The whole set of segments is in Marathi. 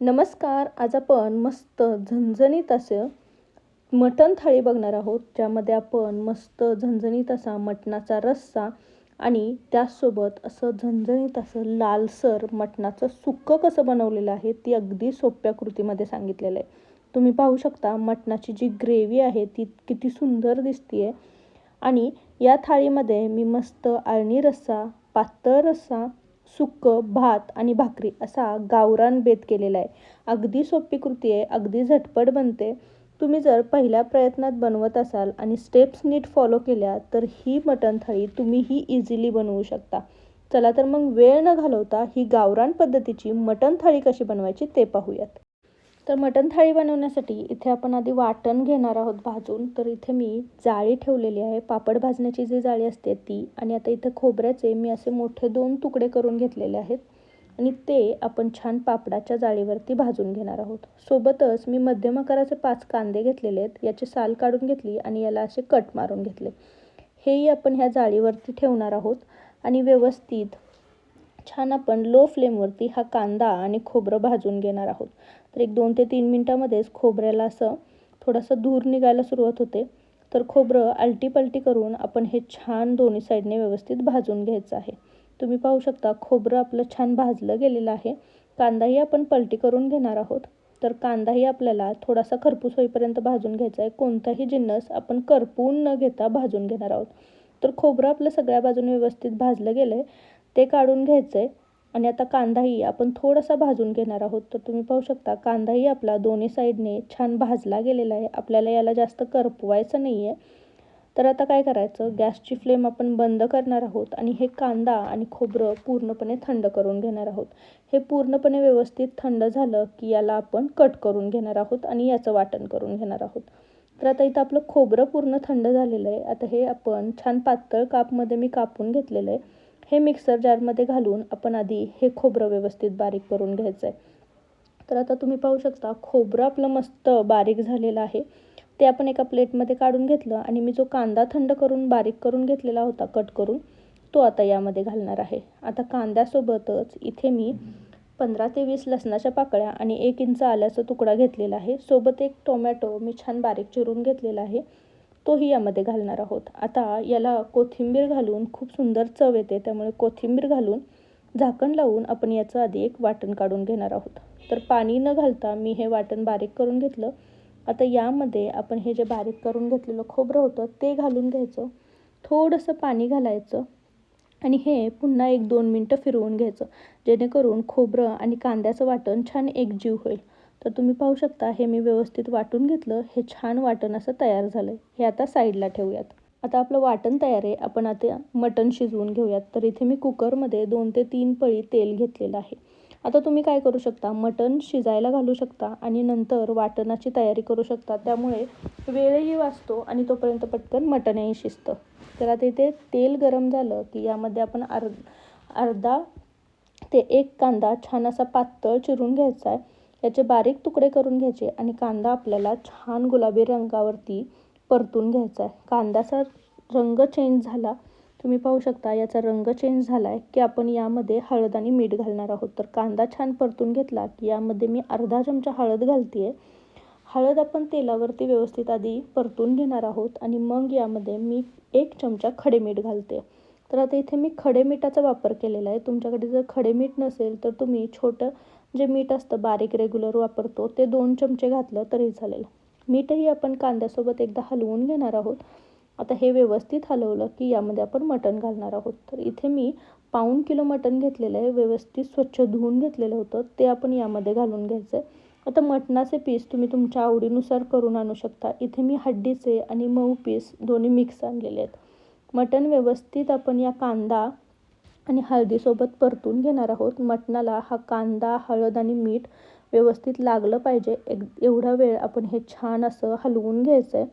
नमस्कार. आज आपण मस्त झणझणीत असं मटण थाळी बघणार आहोत, ज्यामध्ये आपण मस्त झणझणीत असा मटणाचा रस्सा आणि त्याचसोबत असं झणझणीत असं लालसर मटणाचं सुक्कं कसं बनवलेलं आहे, ती अगदी सोप्या कृतीमध्ये सांगितलेलं आहे. तुम्ही पाहू शकता मटणाची जी ग्रेव्ही आहे ती किती सुंदर दिसतीये आणि या थाळीमध्ये मी मस्त अळणी रस्सा, पातळ रस्सा, सुक्कं, भात आणि भाकरी असा गावरान बेत केलेला आहे. अगदी सोपी कृती आहे, अगदी झटपट बनते. तुम्ही जर पहिल्या प्रयत्नात बनवत असाल आणि स्टेप्स नीट फॉलो केल्या तर ही मटण थाळी तुम्हीही इझिली बनवू शकता. चला तर मग वेळ न घालवता ही गावरान पद्धतीची मटण थाळी कशी बनवायची ते पाहूयात. तर मटण थाळी बनवण्यासाठी इथे आपण आधी वाटण घेणार आहोत भाजून. तर इथे मी जाळी ठेवलेली आहे, पापड भाजण्याची जी जाळी असते ती. आणि आता इथे खोबऱ्याचे मी असे मोठे 2 तुकडे करून घेतलेले आहेत आणि ते आपण छान पापडाच्या जाळीवरती भाजून घेणार आहोत. सोबतच मी मध्यम आकाराचे 5 कांदे घेतलेले आहेत, याची साल काढून घेतली आणि याला असे कट मारून घेतले. हेही आपण ह्या जाळीवरती ठेवणार आहोत आणि व्यवस्थित छान आपण लो फ्लेमवरती हा कांदा आणि खोबरं भाजून घेणार आहोत. तर एक 2 ते 3 मिनिटामध्येच खोबऱ्याला असं थोडंसं धूर निघायला सुरुवात होते. तर खोबरं आलटी-पलटी करून आपण हे छान दोन्ही साईडने व्यवस्थित भाजून घ्यायचं आहे. तुम्ही पाहू शकता खोबरं आपलं छान भाजलं गेलेलं आहे. कांदाही आपण पलटी करून घेणार आहोत. तर कांदाही आपल्याला थोडासा खरपूस होईपर्यंत भाजून घ्यायचा आहे. कोणताही जिन्नस आपण करपवून न घेता भाजून घेणार आहोत. तर खोबरं आपलं सगळ्या बाजूने व्यवस्थित भाजलं गेलं आहे, ते काढून घ्यायचं आहे. आणि आता कांदाही आपण थोडासा भाजून घेणार आहोत. तर तुम्ही पाहू शकता कांदाही आपला दोन्ही साईडने छान भाजला गेलेला आहे. आपल्याला याला जास्त करपवायचं नाही आहे. तर आता काय करायचं, गॅसची फ्लेम आपण बंद करणार आहोत आणि हे कांदा आणि खोबरं पूर्णपणे थंड करून घेणार आहोत. हे पूर्णपणे व्यवस्थित थंड झालं की याला आपण कट करून घेणार आहोत आणि याचं वाटण करून घेणार आहोत. तर आता इथं आपलं खोबरं पूर्ण थंड झालेलं आहे. आता हे आपण छान पातळ कापमध्ये मी कापून घेतलेलं आहे. हे मिक्सर जारमध्ये घालून आपण आधी हे खोबरं व्यवस्थित बारीक करून घ्यायचं आहे. तर आता तुम्ही पाहू शकता खोबरं आपलं मस्त बारीक झालेलं आहे. ते आपण एका प्लेटमध्ये काढून घेतलं आणि मी जो कांदा थंड करून बारीक करून घेतलेला होता कट करून, तो आता यामध्ये घालणार आहे. आता कांद्यासोबतच इथे मी 15 ते 20 लसणाच्या पाकळ्या आणि 1 इंच आल्याचा तुकडा घेतलेला आहे. सोबत एक टोमॅटो मी छान बारीक चिरून घेतलेला आहे, तोही यामध्ये घालणार आहोत. आता याला कोथिंबीर घालून खूप सुंदर चव येते, त्यामुळे कोथिंबीर घालून झाकण लावून आपण याचं आधी एक वाटण काढून घेणार आहोत. तर पाणी न घालता मी हे वाटण बारीक करून घेतलं. आता यामध्ये आपण हे जे बारीक करून घेतलेलं खोबरं होतं ते घालून घ्यायचं. थोडंसं पाणी घालायचं आणि हे पुन्हा 1-2 मिनटं फिरवून घ्यायचं, जेणेकरून खोबरं आणि कांद्याचं वाटण छान एकजीव होईल. तर तुम्ही पाहू शकता हे मी व्यवस्थित वाटून घेतलं. हे छान वाटण असं तयार झालं आहे. हे आता साईडला ठेवूयात. आता आपलं वाटण तयार आहे. आपण आता मटण शिजवून घेऊयात. तर इथे मी कुकरमध्ये 2 ते 3 पळी तेल घेतलेलं आहे. आता तुम्ही काय करू शकता, मटण शिजायला घालू शकता आणि नंतर वाटणाची तयारी करू शकता. त्यामुळे वेळही वाचतो आणि तोपर्यंत पटकन मटणही शिजतं. तर आता इथे तेल गरम झालं की यामध्ये आपण अर्धा ते 1 कांदा छान असा पातळ चिरून घ्यायचा आहे. याचे बारीक तुकडे करून घ्यायचे आणि कांदा आपल्याला छान गुलाबी रंगावरती परतून घ्यायचा आहे. कांद्याचा रंग चेंज झाला, तुम्ही पाहू शकता याचा रंग चेंज झाला आहे की आपण यामध्ये हळद आणि मीठ घालणार आहोत. तर कांदा छान परतून घेतला की यामध्ये मी अर्धा चमचा हळद घालते आहे. हळद आपण तेलावरती व्यवस्थित आधी परतून घेणार आहोत आणि मग यामध्ये मी 1 चमचा खडे मीठ घालते. तर आता इथे मी खडे मिठाचा वापर केलेला आहे. तुमच्याकडे जर खडे मीठ नसेल तर तुम्ही छोटं जे मीठ असतं बारीक रेग्युलर वापरतो ते 2 चमचे घातलं तरी चालेल. मीठही आपण कांद्यासोबत एकदा हलवून घेणार आहोत. आता हे व्यवस्थित हलवलं की यामध्ये आपण मटण घालणार आहोत. तर इथे मी 1/4 किलो मटण घेतलेलं आहे. व्यवस्थित स्वच्छ धुवून घेतलेलं होतं, ते आपण यामध्ये घालून घ्यायचं आहे. आता मटणाचे पीस तुम्ही तुमच्या आवडीनुसार करून आणू शकता. इथे मी हड्डीचे आणि मऊ पीस दोन्ही मिक्स आणलेले आहेत. मटण व्यवस्थित आपण या कांदा आणि हळदीसोबत परतून घेणार आहोत. मटणाला हा कांदा, हळद आणि मीठ व्यवस्थित लागलं पाहिजे, एवढा वेळ आपण हे छान असं हलवून घ्यायचं आहे.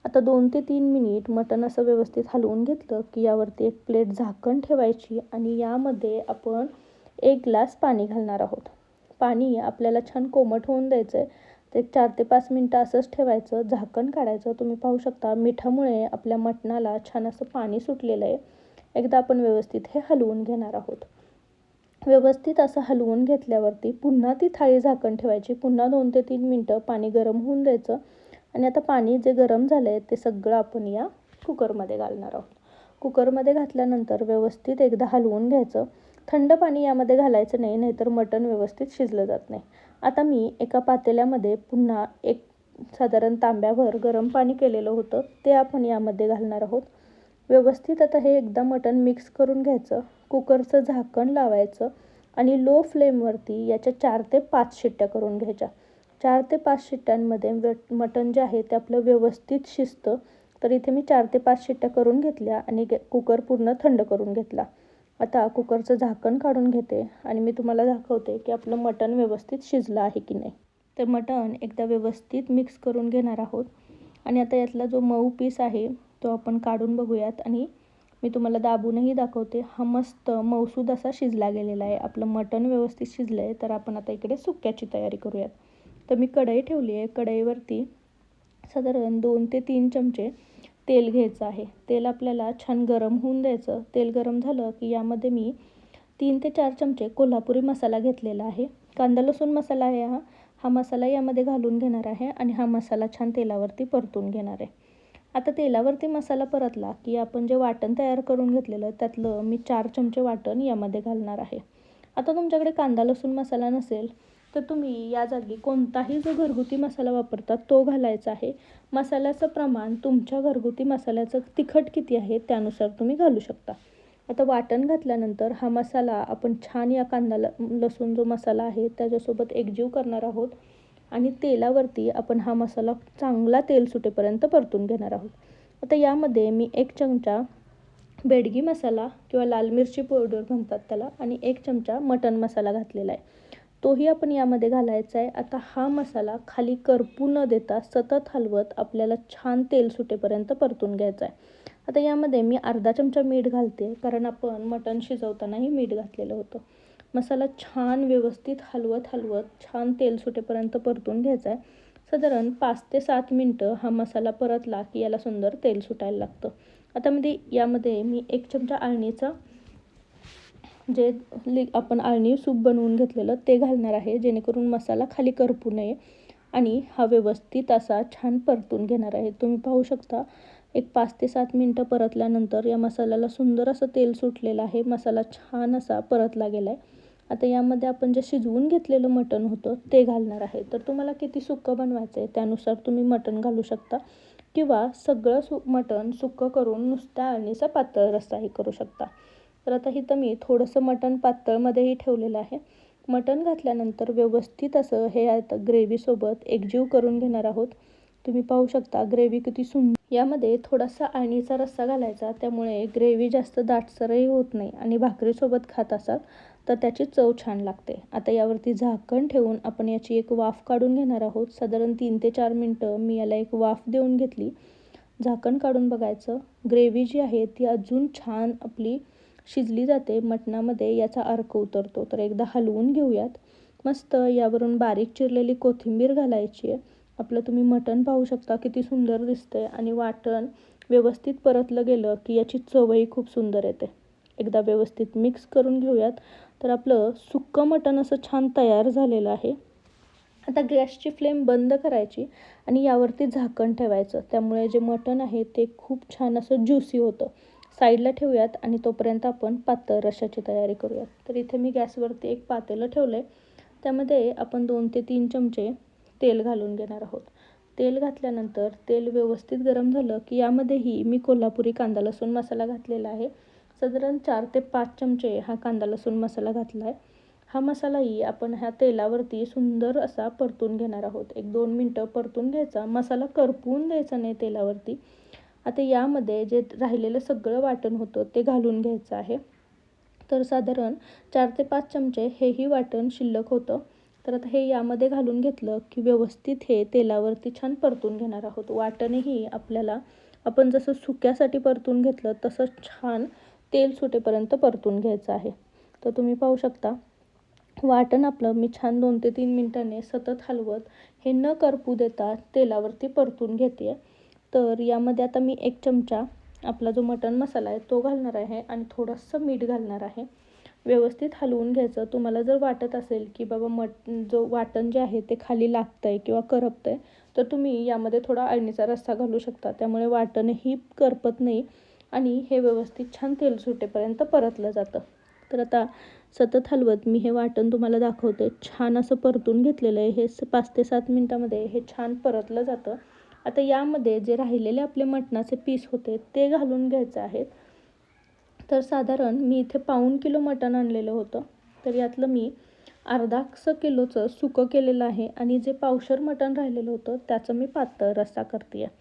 आता 2 ते 3 मिनिट मटण असं व्यवस्थित हलवून घेतलं की यावरती एक प्लेट झाकण ठेवायची आणि यामध्ये आपण 1 ग्लास पाणी घालणार आहोत. पाणी आपल्याला छान कोमट होऊन द्यायचं आहे. तर 4 ते 5 मिनटं असंच ठेवायचं, झाकण काढायचं. तुम्ही पाहू शकता मिठामुळे आपल्या मटणाला छान असं पाणी सुटलेलं आहे. एकदा आपण व्यवस्थित हे हलवून घेणार आहोत. व्यवस्थित असं हलवून घेतल्यावरती पुन्हा ती थाळी झाकण ठेवायची. पुन्हा 2 ते 3 मिनटं पाणी गरम होऊन द्यायचं. आणि आता पाणी जे गरम झालं आहे ते सगळं आपण या कुकरमध्ये घालणार आहोत. कुकरमध्ये घातल्यानंतर व्यवस्थित एकदा हलवून घ्यायचं. थंड पाणी यामध्ये घालायचं नाही, नाहीतर मटण व्यवस्थित शिजलं जात नाही. आता मी एका पातेल्यामध्ये पुन्हा एक साधारण तांब्याभर गरम पाणी केलेलं होतं ते आपण यामध्ये घालणार आहोत. व्यवस्थित आता हे एकदा मटण मिक्स करून घ्यायचं. कुकरचं झाकण लावायचं आणि लो फ्लेमवरती याच्या 4 ते 5 शिट्ट्या करून घ्यायच्या. 4 ते 5 शिट्ट्यांमध्ये मटण जे आहे ते आपलं व्यवस्थित शिजतं. तर इथे मी 4 ते 5 शिट्ट्या करून घेतल्या आणि कुकर पूर्ण थंड करून घेतला. आता कुकरचं झाकण काढून घेते आणि मी तुम्हाला दाखवते की आपलं मटण व्यवस्थित शिजलं आहे की नाही. तर मटण एकदा व्यवस्थित मिक्स करून घेणार आहोत आणि आता यातला जो मऊ पीस आहे तो आपण काढून बघूयात आणि मी तुम्हाला दाबूनही दाखवते. हा मस्त मऊसूद असा शिजला गेलेला आहे. आपलं मटण व्यवस्थित शिजलं आहे. तर आपण आता इकडे सुक्याची तयारी करूयात. तर मी कढई ठेवली आहे. कढईवरती साधारण 2 ते 3 चमचे तेल घ्यायचं आहे. तेल आपल्याला छान गरम होऊन द्यायचं. तेल गरम झालं की यामध्ये मी 3 ते 4 चमचे कोल्हापुरी मसाला घेतलेला आहे. कांदा लसूण मसाला आहे हा मसाला यामध्ये घालून घेणार आहे आणि हा मसाला छान तेलावरती परतून घेणार आहे. आता तेलावरती मसाला परतला की आपण जे वाटण तयार करून घेतलेलं त्यातलं मी 4 चमचे वाटण यामध्ये घालणार आहे. आता तुमच्याकडे कांदा लसूण मसाला नसेल तर तुम्ही या जागी कोणताही जो घरगुती मसाला वापरतात तो घालायचा आहे. मसाल्याचं प्रमाण तुमच्या घरगुती मसाल्याचं तिखट किती आहे त्यानुसार तुम्ही घालू शकता. आता वाटण घातल्यानंतर हा मसाला आपण छान या कांदा लसूण जो मसाला आहे त्याच्यासोबत एकजीव करणार आहोत आणि तेलावरती आपण हा मसाला चांगला तेल सुटेपर्यंत परतून घेणार आहोत. आता यामध्ये मी 1 चमचा बेडगी मसाला किंवा लाल मिरची पावडर म्हणतात त्याला आणि 1 चमचा मटण मसाला घातलेला आहे. तोही आपण यामध्ये घालायचा आहे. आता हा मसाला खाली करपू न देता सतत हलवत आपल्याला छान तेल सुटेपर्यंत परतून घ्यायचा आहे. आता यामध्ये मी अर्धा चमचा मीठ घालते कारण आपण मटण शिजवतानाही मीठ घातलेलं होतं. मसाला छान व्यवस्थित हलवत छान तेल सुटेपर्यंत परतून घ्यायचा आहे. साधारण 5 ते 7 मिनटं हा मसाला परतला की याला सुंदर तेल सुटायला लागतं. आता यामध्ये मी 1 चमचा अळणीचा जे आपण अळणी सूप बनवून घेतलेलं ते घालणार आहे, जेणेकरून मसाला खाली करपू नये आणि हा व्यवस्थित असा छान परतून घेणार आहे. तुम्ही पाहू शकता एक 5 ते 7 मिनटं परतल्यानंतर या मसाल्याला सुंदर असं तेल सुटलेलं आहे. मसाला छान असा परतला गेला आहे. आता यामध्ये आपण जे शिजवून घेतलेलं मटण होतं ते घालणार आहे. तर तुम्हाला किती सुक्कं बनवायचं आहे त्यानुसार तुम्ही मटण घालू शकता किंवा सगळं मटण सुक्कं करून नुसत्या अळणीचा पातळ रस्साही करू शकता. तर आता इथं मी थोडंसं मटण पातळमध्येही ठेवलेलं आहे. मटण घातल्यानंतर व्यवस्थित असं हे आता ग्रेव्हीसोबत एकजीव करून घेणार आहोत. तुम्ही पाहू शकता ग्रेव्ही किती सुंदर. यामध्ये थोडासा अळणीचा रस्सा घालायचा, त्यामुळे ग्रेव्ही जास्त दाटसरही होत नाही आणि भाकरीसोबत खात असाल तर त्याची चव छान लागते. आता यावरती झाकण ठेवून आपण याची एक वाफ काढून घेणार आहोत. साधारण 3 ते 4 मिनटं मी याला एक वाफ देऊन घेतली. झाकण काढून बघायचं. ग्रेव्ही जी आहे ती अजून छान आपली शिजली जाते. मटणामध्ये याचा अर्क उतरतो. तर एकदा हलवून घेऊयात. मस्त यावरून बारीक चिरलेली कोथिंबीर घालायची आहे. आपलं तुम्ही मटण पाहू शकता किती सुंदर दिसतंय आणि वाटण व्यवस्थित परतलं गेलं की याची चवही खूप सुंदर येते. एकदा व्यवस्थित मिक्स करून घेऊयात. तर आपलं सुक्कं मटण असं छान तयार झालेलं आहे. आता गॅसची फ्लेम बंद करायची आणि यावरती झाकण ठेवायचं. त्यामुळे जे मटण आहे ते खूप छान असं ज्युसी होतं. साईडला ठेवूयात आणि तोपर्यंत आपण पातळ रश्श्याची तयारी करूयात. तर इथे मी गॅसवरती एक पातेलं ठेवलं आहे. त्यामध्ये आपण 2 ते 3 चमचे तेल घालून घेणार आहोत. तेल घातल्यानंतर तेल व्यवस्थित गरम झालं की यामध्येही मी कोल्हापुरी कांदा लसूण मसाला घातलेला आहे. साधारण 4 ते 5 चमचे हा कांदा लसूण मसाला घातला आहे. हा मसालाही आपण ह्या तेलावरती सुंदर असा परतून घेणार आहोत. 1-2 मिनटं परतून घ्यायचा. मसाला करपवून द्यायचा नाही तेलावरती. आता यामध्ये जे राहिलेलं सगळं वाटण होतं ते घालून घ्यायचं आहे. तर साधारण 4 ते 5 चमचे हेही वाटण शिल्लक होतं. तर आता हे यामध्ये घालून घेतलं की व्यवस्थित हे तेलावरती छान परतून घेणार आहोत. वाटणही आपल्याला आपण जसं सुक्यासाठी परतून घेतलं तसं छान तेल सुटेपर्यंत परतून घ्यायचं आहे. तर तुम्ही पाहू शकता वाटण आपलं मी छान 2 ते 3 मिनटांनी सतत हलवत हे न करपू देता तेलावरती परतून घेते. तर यामध्ये आता मी 1 चमचा आपला जो मटण मसाला आहे तो घालणार आहे आणि थोडंसं मीठ घालणार आहे. व्यवस्थित हलवून घ्यायचं. तुम्हाला जर वाटत असेल की बाबा जो वाटण जे आहे ते खाली लागतं आहे किंवा करपतं आहे, तर तुम्ही यामध्ये थोडा अळणीचा रस्सा घालू शकता. त्यामुळे वाटणही करपत नाही आणि हे व्यवस्थित छान तेल सुटेपर्यंत परतलं जातं. तर आता सतत हलवत मी हे वाटण तुम्हाला दाखवते. छान असं परतून घेतलेलं आहे. हे 5 ते 7 मिनिटामध्ये हे छान परतलं जातं. आता यामध्ये जे राहिलेले आपले मटणाचे पीस होते ते घालून घ्यायचे आहेत. तर साधारण मी इथे 1.5 किलो मटण आणलेलं होतं. तर यातलं मी अर्धा किलोचं सुकं केलेलं आहे आणि जे पावशर मटण राहिलेलं होतं त्याचं मी पातळ रस्सा करते आहे.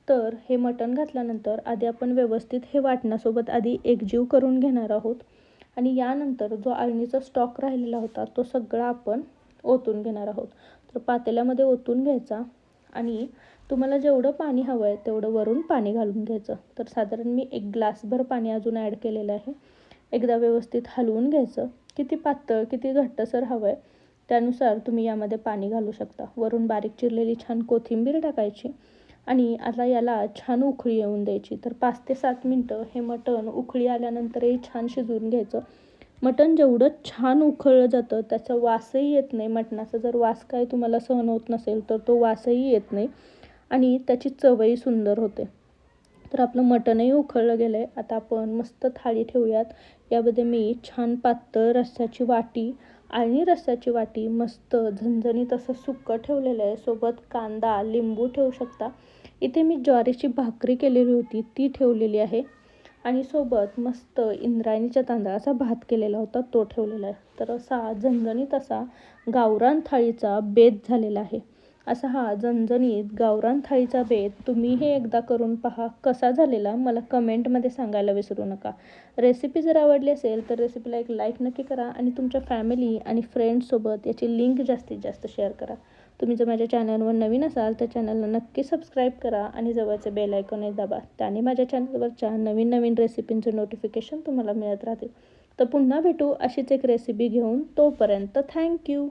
तर हे मटण घातल्यानंतर आधी आपण व्यवस्थित हे वाटणासोबत आधी एकजीव करून घेणार आहोत आणि यानंतर जो अळणीचा स्टॉक राहिलेला होता तो सगळा आपण ओतून घेणार आहोत. तर पातेल्यामध्ये ओतून घ्यायचा आणि तुम्हाला जेवढं पाणी हवं आहे तेवढं वरून पाणी घालून घ्यायचं. तर साधारण मी 1 ग्लासभर पाणी अजून ॲड केलेलं आहे. एकदा व्यवस्थित हलवून घ्यायचं. किती पातळ किती घट्टसर हवं आहे त्यानुसार तुम्ही यामध्ये पाणी घालू शकता. वरून बारीक चिरलेली छान कोथिंबीर टाकायची आणि आता याला छान उकळी येऊन द्यायची. तर 5 ते 7 मिनटं हे मटण उकळी आल्यानंतरही छान शिजवून घ्यायचं. मटण जेवढं छान उकळलं जातं त्याचा वासही येत नाही. मटणाचा जर वास काय तुम्हाला सहन होत नसेल तर तो वासही येत नाही आणि त्याची चवही सुंदर होते. तर आपलं मटणही उकळलं गेलं आहे. आता आपण मस्त थाळी ठेवूयात. यामध्ये मी छान पातळ रस्स्याची वाटी आणि रस्स्याची वाटी मस्त झणझणीत असं सुक्कं ठेवलेलं आहे. सोबत कांदा, लिंबू ठेवू शकता. इथे मी ज्वारीची भाकरी केलेली होती ती ठेवलेली आहे आणि सोबत मस्त इंद्रायणीच्या तांदळाचा भात केलेला होता तो ठेवलेला आहे. तर असा झणझणीत असा गावरान थाळीचा बेत झालेला आहे. असा हा झणझणीत गावरान थाळीचा बेत तुम्हीही एकदा करून पहा. कसा झालेला मला कमेंटमध्ये सांगायला विसरू नका. रेसिपी जर आवडली असेल तर रेसिपीला एक लाईक नक्की करा आणि तुमच्या फॅमिली आणि फ्रेंड्ससोबत याची लिंक जास्तीत जास्त शेअर करा. तुम्ही जर माझ्या चॅनलवर नवीन असाल तर चॅनलला नक्की सबस्क्राईब करा आणि जवळचे बेल आयकॉन दाबा. त्याने माझ्या चॅनलवरच्या नवीन नवीन रेसिपींचं नोटिफिकेशन तुम्हाला मिळत राहतील. तर पुन्हा भेटू अशीच एक रेसिपी घेऊन. तोपर्यंत थँक्यू.